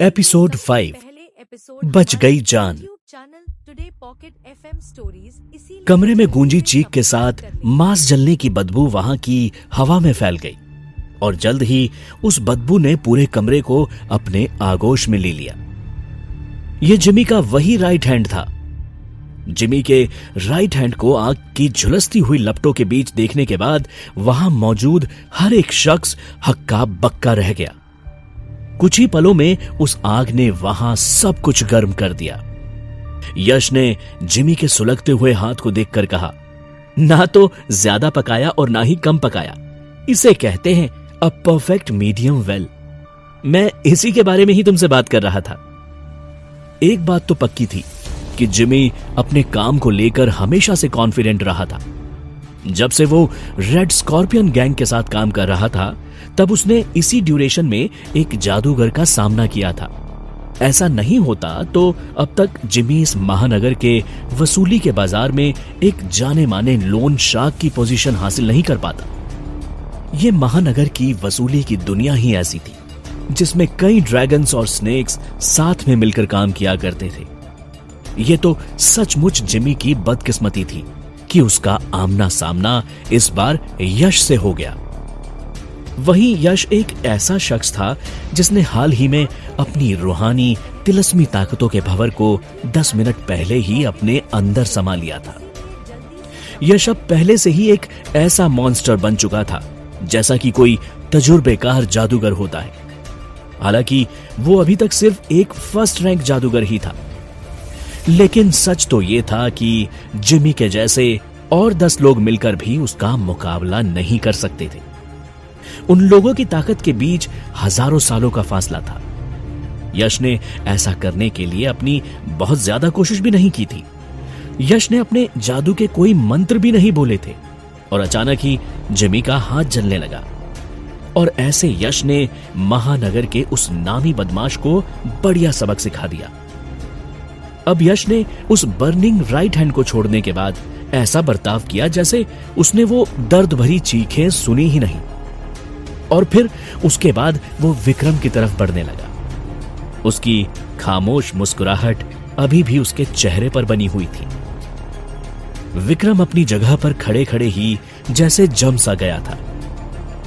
Episode 5 बच गई जान। कमरे में गूंजी चीख के साथ मांस जलने की बदबू वहां की हवा में फैल गई और जल्द ही उस बदबू ने पूरे कमरे को अपने आगोश में ले लिया। यह जिमी का वही राइट हैंड था। जिमी के राइट हैंड को आग की झुलसती हुई लपटों के बीच देखने के बाद वहां मौजूद हर एक शख्स हक्का बक्का रह गया। कुछ ही पलों में उस आग ने वहां सब कुछ गर्म कर दिया। यश ने जिमी के सुलगते हुए हाथ को देखकर कहा, ना तो ज्यादा पकाया और ना ही कम पकाया, इसे कहते हैं अ परफेक्ट मीडियम वेल। मैं इसी के बारे में ही तुमसे बात कर रहा था। एक बात तो पक्की थी कि जिमी अपने काम को लेकर हमेशा से कॉन्फिडेंट रहा था। जब से वो रेड स्कॉर्पियन गैंग के साथ काम कर रहा था तब उसने इसी ड्यूरेशन में एक जादूगर का सामना किया था। ऐसा नहीं होता तो अब तक जिमी इस महानगर के वसूली के बाजार में एक जाने माने लोन शार्क की पोजीशन हासिल नहीं कर पाता। ये महानगर की वसूली की दुनिया ही ऐसी थी जिसमें कई ड्रैगन्स और स्नेक्स साथ में मिलकर काम किया करते थे। ये तो सचमुच जिमी की बदकिस्मती थी कि उसका आमना सामना इस बार यश से हो गया। वहीं यश एक ऐसा शख्स था जिसने हाल ही में अपनी रूहानी तिलस्मी ताकतों के भंवर को 10 मिनट पहले ही अपने अंदर समा लिया था। यश अब पहले से ही एक ऐसा मॉन्स्टर बन चुका था जैसा कि कोई तजुर्बेकार जादूगर होता है। हालांकि वो अभी तक सिर्फ एक फर्स्ट रैंक जादूगर ही था, लेकिन सच तो ये था कि जिमी के जैसे और 10 लोग मिलकर भी उसका मुकाबला नहीं कर सकते थे। उन लोगों की ताकत के बीच हजारों सालों का फासला था। यश ने ऐसा करने के लिए अपनी बहुत ज्यादा कोशिश भी नहीं की थी। यश ने अपने जादू के कोई मंत्र भी नहीं बोले थे और अचानक ही जिमी का हाथ जलने लगा। और ऐसे यश ने महानगर के उस नामी बदमाश को बढ़िया सबक सिखा दिया। अब यश ने उस बर्निंग राइट हैंड को छोड़ने के बाद ऐसा बर्ताव किया जैसे उसने वो दर्द भरी चीखें सुनी ही नहीं। और फिर उसके बाद वो विक्रम की तरफ बढ़ने लगा। उसकी खामोश मुस्कुराहट अभी भी उसके चेहरे पर बनी हुई थी। विक्रम अपनी जगह पर खड़े खड़े ही जैसे जम सा गया था।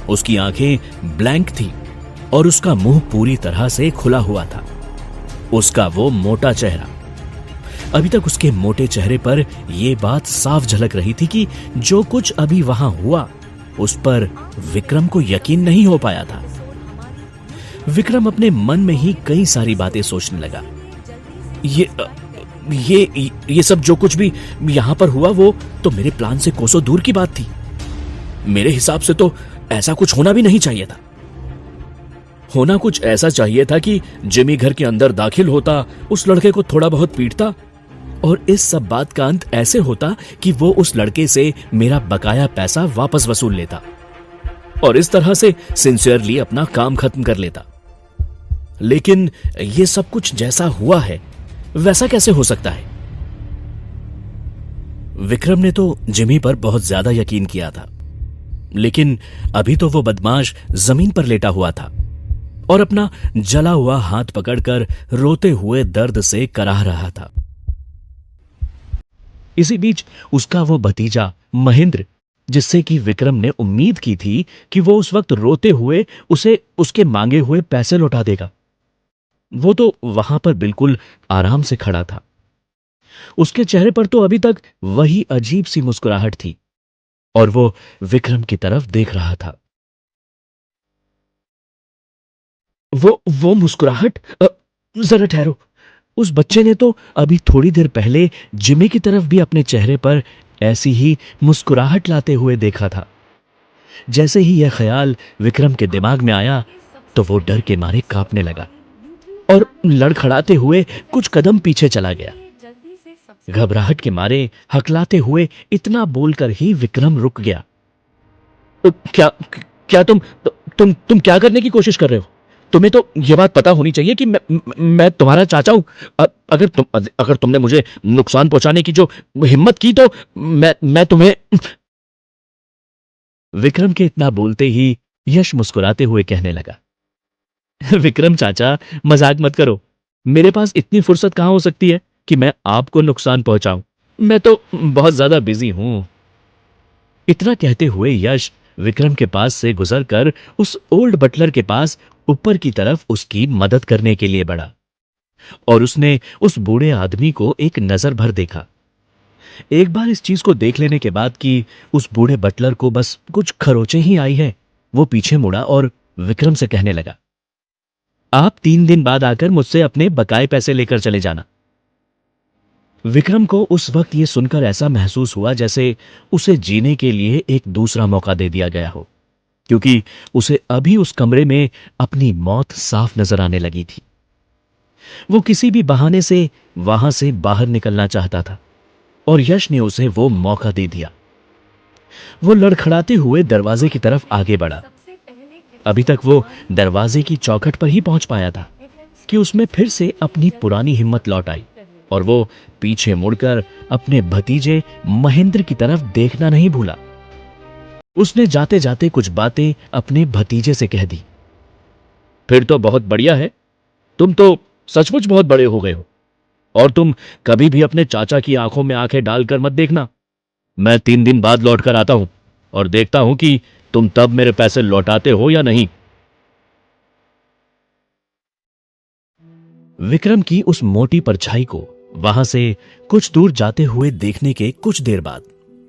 उसकी आंखें ब्लैंक थी और उसका मुंह पूरी तरह से खुला हुआ था। उसका वो मोटा चेहरा, अभी तक उसके मोटे चेहरे पर यह बात साफ झलक रही थी कि जो कुछ अभी वहां हुआ उस पर विक्रम को यकीन नहीं हो पाया था। विक्रम अपने मन में ही कई सारी बातें सोचने लगा। ये सब जो कुछ भी यहां पर हुआ वो तो मेरे प्लान से कोसों दूर की बात थी। मेरे हिसाब से तो ऐसा कुछ होना भी नहीं चाहिए था। होना कुछ ऐसा चाहिए था कि जिमी घर के अंदर दाखिल होता, उस लड़के को थोड़ा बहुत पीटता और इस सब बात का अंत ऐसे होता कि वो उस लड़के से मेरा बकाया पैसा वापस वसूल लेता और इस तरह से सिंसियरली अपना काम खत्म कर लेता। लेकिन ये सब कुछ जैसा हुआ है वैसा कैसे हो सकता है? विक्रम ने तो जिमी पर बहुत ज्यादा यकीन किया था, लेकिन अभी तो वो बदमाश जमीन पर लेटा हुआ था और अपना जला हुआ हाथ पकड़कर रोते हुए दर्द से कराह रहा था। इसी बीच उसका वो भतीजा महेंद्र, जिससे कि विक्रम ने उम्मीद की थी कि वो उस वक्त रोते हुए उसे उसके मांगे हुए पैसे लौटा देगा, वो तो वहां पर बिल्कुल आराम से खड़ा था। उसके चेहरे पर तो अभी तक वही अजीब सी मुस्कुराहट थी और वो विक्रम की तरफ देख रहा था। वो मुस्कुराहट, जरा ठहरो। उस बच्चे ने तो अभी थोड़ी देर पहले जिमी की तरफ भी अपने चेहरे पर ऐसी ही मुस्कुराहट लाते हुए देखा था। जैसे ही यह ख्याल विक्रम के दिमाग में आया तो वो डर के मारे कांपने लगा और लड़खड़ाते हुए कुछ कदम पीछे चला गया। घबराहट के मारे हकलाते हुए इतना बोलकर ही विक्रम रुक गया। क्या तुम क्या करने की कोशिश कर रहे हो? तुम्हें तो यह बात पता होनी चाहिए कि मैं तुम्हारा चाचा हूं। अगर तुमने मुझे नुकसान पहुंचाने की जो हिम्मत की तो मैं तुम्हें। विक्रम के इतना बोलते ही यश मुस्कुराते हुए कहने लगा, विक्रम चाचा, मजाक मत करो। मेरे पास इतनी फुर्सत कहां हो सकती है कि मैं आपको नुकसान पहुंचाऊं। मैं तो बहुत ज्यादा बिजी हूं। इतना कहते हुए यश विक्रम के पास से गुजरकर उस ओल्ड बटलर के पास ऊपर की तरफ उसकी मदद करने के लिए बढ़ा और उसने उस बूढ़े आदमी को एक नजर भर देखा। एक बार इस चीज को देख लेने के बाद कि उस बूढ़े बटलर को बस कुछ खरोचे ही आई है, वो पीछे मुड़ा और विक्रम से कहने लगा, आप 3 दिन बाद आकर मुझसे अपने बकाए पैसे लेकर चले जाना। विक्रम को उस वक्त यह सुनकर ऐसा महसूस हुआ जैसे उसे जीने के लिए एक दूसरा मौका दे दिया गया हो, क्योंकि उसे अभी उस कमरे में अपनी मौत साफ नजर आने लगी थी। वो किसी भी बहाने से वहां से बाहर निकलना चाहता था और यश ने उसे वो मौका दे दिया। वो लड़खड़ाते हुए दरवाजे की तरफ आगे बढ़ा। अभी तक वो दरवाजे की चौखट पर ही पहुंच पाया था कि उसमें फिर से अपनी पुरानी हिम्मत लौट आई और वो पीछे मुड़कर अपने भतीजे महेंद्र की तरफ देखना नहीं भूला। उसने जाते जाते कुछ बातें अपने भतीजे से कह दी। फिर तो बहुत बढ़िया है, तुम तो सचमुच बहुत बड़े हो गए हो और तुम कभी भी अपने चाचा की आंखों में आंखें डालकर मत देखना। मैं 3 दिन बाद लौट कर आता हूं और देखता हूं कि तुम तब मेरे पैसे लौटाते हो या नहीं। विक्रम की उस मोटी परछाई को वहां से कुछ दूर जाते हुए देखने के कुछ देर बाद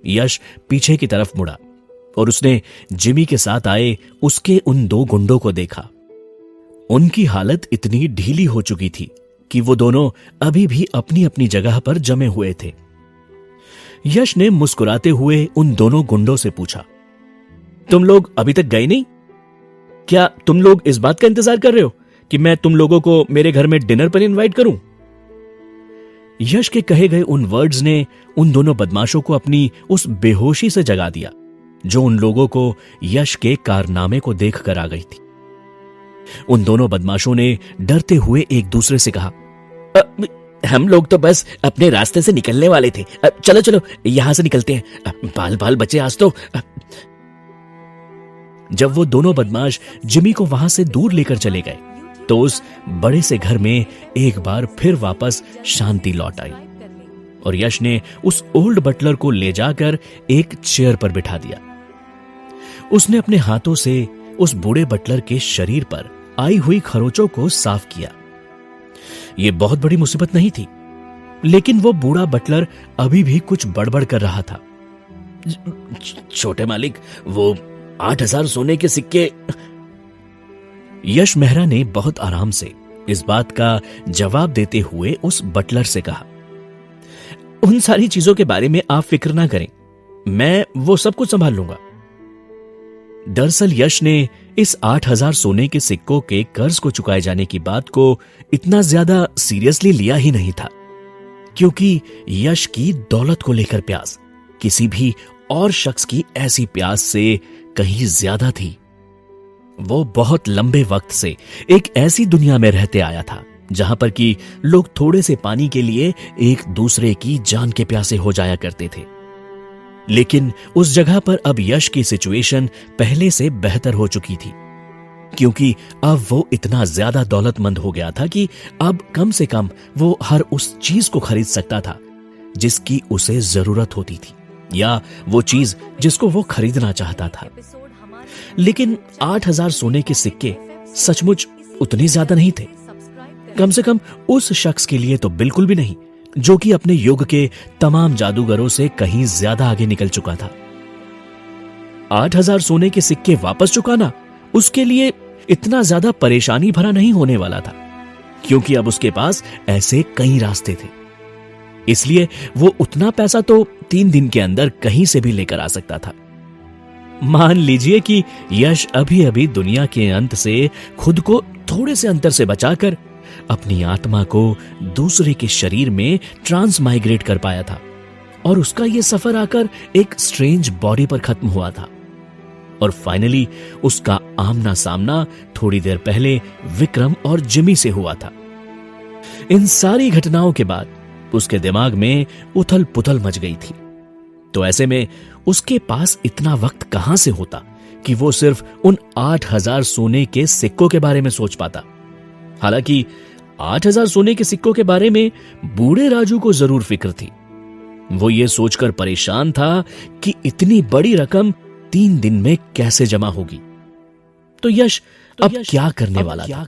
यश पीछे की तरफ मुड़ा और उसने जिमी के साथ आए उसके उन 2 गुंडों को देखा। उनकी हालत इतनी ढीली हो चुकी थी कि वो दोनों अभी भी अपनी अपनी जगह पर जमे हुए थे। यश ने मुस्कुराते हुए उन दोनों गुंडों से पूछा, तुम लोग अभी तक गए नहीं? क्या तुम लोग इस बात का इंतजार कर रहे हो कि मैं तुम लोगों को मेरे घर में डिनर पर इनवाइट करूं? यश के कहे गए उन वर्ड्स ने उन दोनों बदमाशों को अपनी उस बेहोशी से जगा दिया जो उन लोगों को यश के कारनामे को देखकर आ गई थी। उन दोनों बदमाशों ने डरते हुए एक दूसरे से कहा, हम लोग तो बस अपने रास्ते से निकलने वाले थे, चलो चलो यहां से निकलते हैं, बाल बाल बचे आज तो। जब वो दोनों बदमाश जिमी को वहां से दूर लेकर चले गए तो उस बड़े से घर में एक बार फिर वापस शांति लौट आई और यश ने उस ओल्ड बटलर को ले जाकर एक चेयर पर बिठा दिया। उसने अपने हाथों से उस बूढ़े बटलर के शरीर पर आई हुई खरोचों को साफ किया। यह बहुत बड़ी मुसीबत नहीं थी, लेकिन वो बूढ़ा बटलर अभी भी कुछ बड़बड़ कर रहा था। छोटे मालिक, वो 8,000 सोने के सिक्के। यश मेहरा ने बहुत आराम से इस बात का जवाब देते हुए उस बटलर से कहा, उन सारी चीजों के बारे में आप फिक्र ना करें, मैं वो सब कुछ संभाल लूंगा। दरअसल यश ने इस 8,000 सोने के सिक्कों के कर्ज को चुकाए जाने की बात को इतना ज्यादा सीरियसली लिया ही नहीं था, क्योंकि यश की दौलत को लेकर प्यास किसी भी और शख्स की ऐसी प्यास से कहीं ज्यादा थी। वो बहुत लंबे वक्त से एक ऐसी दुनिया में रहते आया था जहां पर कि लोग थोड़े से पानी के लिए एक दूसरे की जान के प्यासे हो जाया करते थे। लेकिन उस जगह पर अब यश की सिचुएशन पहले से बेहतर हो चुकी थी, क्योंकि अब वो इतना ज्यादा दौलतमंद हो गया था कि अब कम से कम वो हर उस चीज को खरीद सकता था जिसकी उसे जरूरत होती थी, या वो चीज जिसको वो खरीदना चाहता था। लेकिन 8,000 सोने के सिक्के सचमुच उतने ज्यादा नहीं थे, कम से कम उस शख्स के लिए तो बिल्कुल भी नहीं जो कि अपने युग के तमाम जादूगरों से कहीं ज्यादा आगे निकल चुका था। 8,000 सोने के सिक्के वापस चुकाना उसके लिए इतना ज्यादा परेशानी भरा नहीं होने वाला था, क्योंकि अब उसके पास ऐसे कई रास्ते थे। इसलिए वो उतना पैसा तो 3 दिन के अंदर कहीं से भी लेकर आ सकता था। मान लीजिए कि यश अभी अभी दुनिया के अंत से खुद को थोड़े से अंतर से बचाकर अपनी आत्मा को दूसरे के शरीर में ट्रांसमाइग्रेट कर पाया था, और उसका यह सफर आकर एक स्ट्रेंज बॉडी पर खत्म हुआ था, और फाइनली उसका आमना सामना थोड़ी देर पहले विक्रम और जिमी से हुआ था। इन सारी घटनाओं के बाद उसके दिमाग में उथल पुथल मच गई थी। तो ऐसे में उसके पास इतना वक्त कहां से होता कि वो सिर्फ उन 8,000 सोने के सिक्कों के बारे में सोच पाता। हालांकि 8,000 सोने के सिक्कों के बारे में बूढ़े राजू को जरूर फिक्र थी। वो ये सोचकर परेशान था कि इतनी बड़ी रकम 3 दिन में कैसे जमा होगी। तो यश अब क्या करने वाला था?